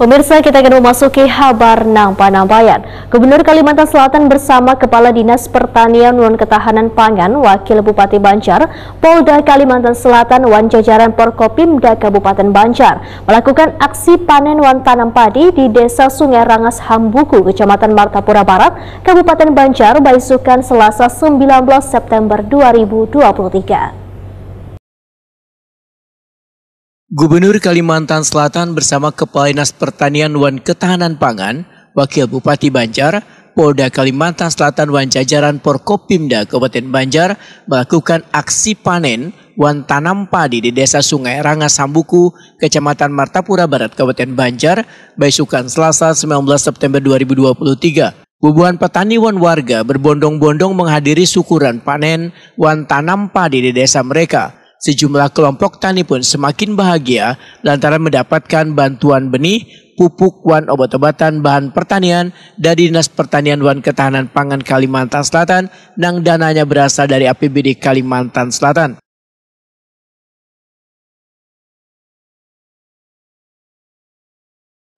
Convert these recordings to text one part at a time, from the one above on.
Pemirsa, kita akan memasuki kabar nang Panambayan. Gubernur Kalimantan Selatan bersama Kepala Dinas Pertanian dan Ketahanan Pangan, Wakil Bupati Banjar, Polda Kalimantan Selatan, wan jajaran Porkopimda Kabupaten Banjar melakukan aksi panen wan tanam padi di Desa Sungai Rangas Hambuku, Kecamatan Martapura Barat, Kabupaten Banjar, Baisukan, Selasa 19 September 2023. Gubernur Kalimantan Selatan bersama Kepala Dinas Pertanian dan Ketahanan Pangan, Wakil Bupati Banjar, Polda Kalimantan Selatan wan jajaran Porkopimda Kabupaten Banjar melakukan aksi panen wan tanam padi di Desa Sungai Rangas Hambuku, Kecamatan Martapura Barat, Kabupaten Banjar, Baisukan, Selasa 19 September 2023. Ribuan petani wan warga berbondong-bondong menghadiri syukuran panen wan tanam padi di desa mereka. Sejumlah kelompok tani pun semakin bahagia lantaran mendapatkan bantuan benih, pupuk, wan obat-obatan bahan pertanian dari Dinas Pertanian wan Ketahanan Pangan Kalimantan Selatan yang dananya berasal dari APBD Kalimantan Selatan.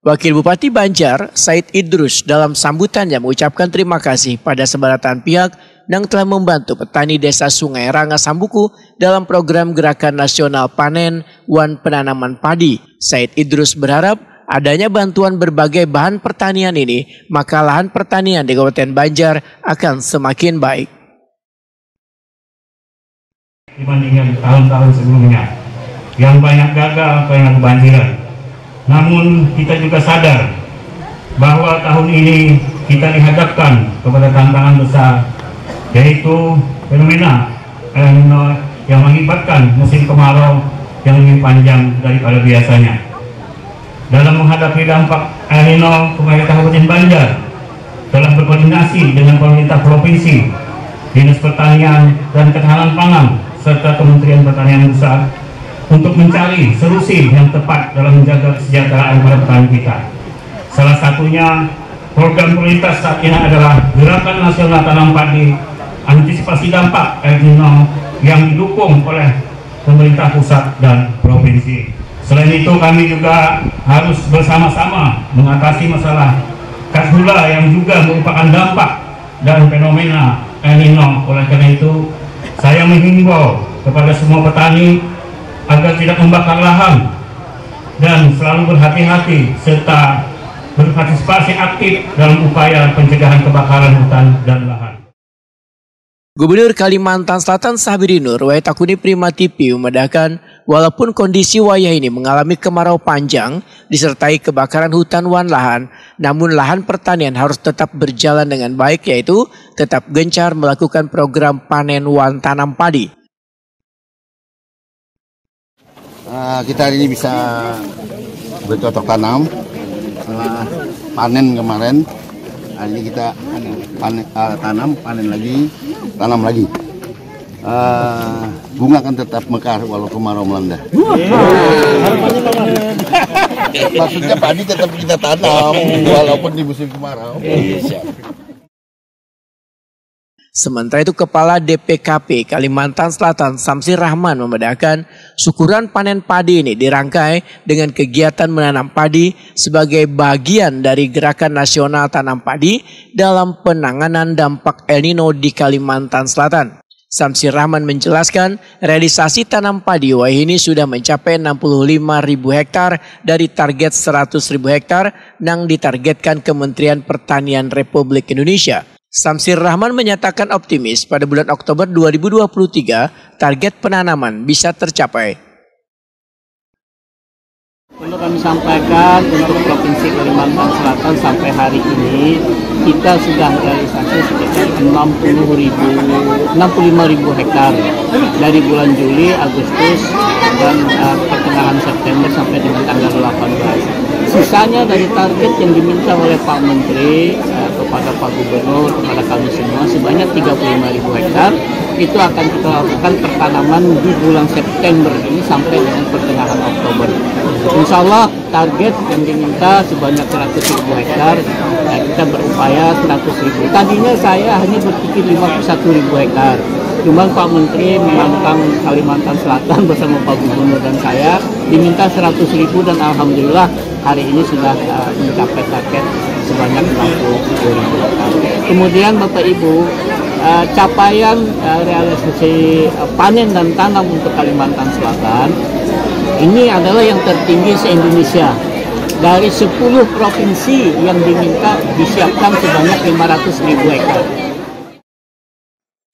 Wakil Bupati Banjar, Said Idrus, dalam sambutannya mengucapkan terima kasih pada sebaratan pihak yang telah membantu petani Desa Sungai Rangas Hambuku dalam program Gerakan Nasional Panen wan Penanaman Padi. Said Idrus berharap adanya bantuan berbagai bahan pertanian ini, maka lahan pertanian di Kabupaten Banjar akan semakin baik. Dibandingkan tahun-tahun sebelumnya yang banyak gagal, banyak kebanjiran. Namun kita juga sadar bahwa tahun ini kita dihadapkan kepada tantangan besar, yaitu fenomena El Nino yang mengakibatkan musim kemarau yang lebih panjang daripada biasanya. Dalam menghadapi dampak El Nino, pemerintah Kabupaten Banjar telah berkoordinasi dengan pemerintah provinsi, Dinas Pertanian dan Ketahanan Pangan, serta Kementerian Pertanian Pusat untuk mencari solusi yang tepat dalam menjaga kesejahteraan para petani kita. Salah satunya program prioritas saat ini adalah Gerakan Nasional Tanam Padi Antisipasi Dampak El Nino yang didukung oleh pemerintah pusat dan provinsi. Selain itu, kami juga harus bersama-sama mengatasi masalah karhula yang juga merupakan dampak dan fenomena El Nino. Oleh karena itu, saya menghimbau kepada semua petani agar tidak membakar lahan dan selalu berhati-hati serta berpartisipasi aktif dalam upaya pencegahan kebakaran hutan dan lahan. Gubernur Kalimantan Selatan Sabirinur Waitakuni Prima TV memedahkan walaupun kondisi wilayah ini mengalami kemarau panjang disertai kebakaran hutan wan lahan, namun lahan pertanian harus tetap berjalan dengan baik, yaitu tetap gencar melakukan program panen wan tanam padi. Kita hari ini bisa bercocok tanam setelah panen kemarin. Hari ini kita panen lagi, tanam lagi. Bunga akan tetap mekar walau kemarau melanda. Maksudnya padi tetap kita tanam walaupun di musim kemarau. Sementara itu, Kepala DPKP Kalimantan Selatan Samsir Rahman membedakan syukuran panen padi ini dirangkai dengan kegiatan menanam padi sebagai bagian dari Gerakan Nasional Tanam Padi dalam penanganan dampak El Nino di Kalimantan Selatan. Samsir Rahman menjelaskan realisasi tanam padi wilayah ini sudah mencapai 65.000 hektar dari target 100.000 hektar yang ditargetkan Kementerian Pertanian Republik Indonesia. Samsir Rahman menyatakan optimis pada bulan Oktober 2023 target penanaman bisa tercapai. Perlu kami sampaikan untuk Provinsi Kalimantan Selatan sampai hari ini kita sudah realisasi sekitar 65.000 hektar dari bulan Juli, Agustus, dan pertengahan September sampai dengan tanggal 18. Sisanya dari target yang diminta oleh Pak Menteri kepada Pak Gubernur, kepada kami semua sebanyak 35.000 hektar itu akan kita lakukan pertanaman di bulan September ini sampai dengan pertengahan Oktober. Insya Allah target yang diminta sebanyak 100.000 hektar, kita berupaya 100.000. Tadinya saya hanya berpikir 51.000 hektar. Cuma Pak Menteri menantang Kalimantan Selatan bersama Pak Gubernur dan saya diminta 100.000 dan alhamdulillah hari ini sudah mencapai target sebanyak 60.000 hektar. Kemudian Bapak Ibu, capaian realisasi panen dan tanam untuk Kalimantan Selatan ini adalah yang tertinggi se-Indonesia. Dari 10 provinsi yang diminta disiapkan sebanyak 500.000 hektar.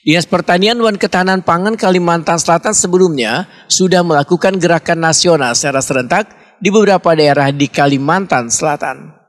Dinas Pertanian dan Ketahanan Pangan Kalimantan Selatan sebelumnya sudah melakukan gerakan nasional secara serentak di beberapa daerah di Kalimantan Selatan.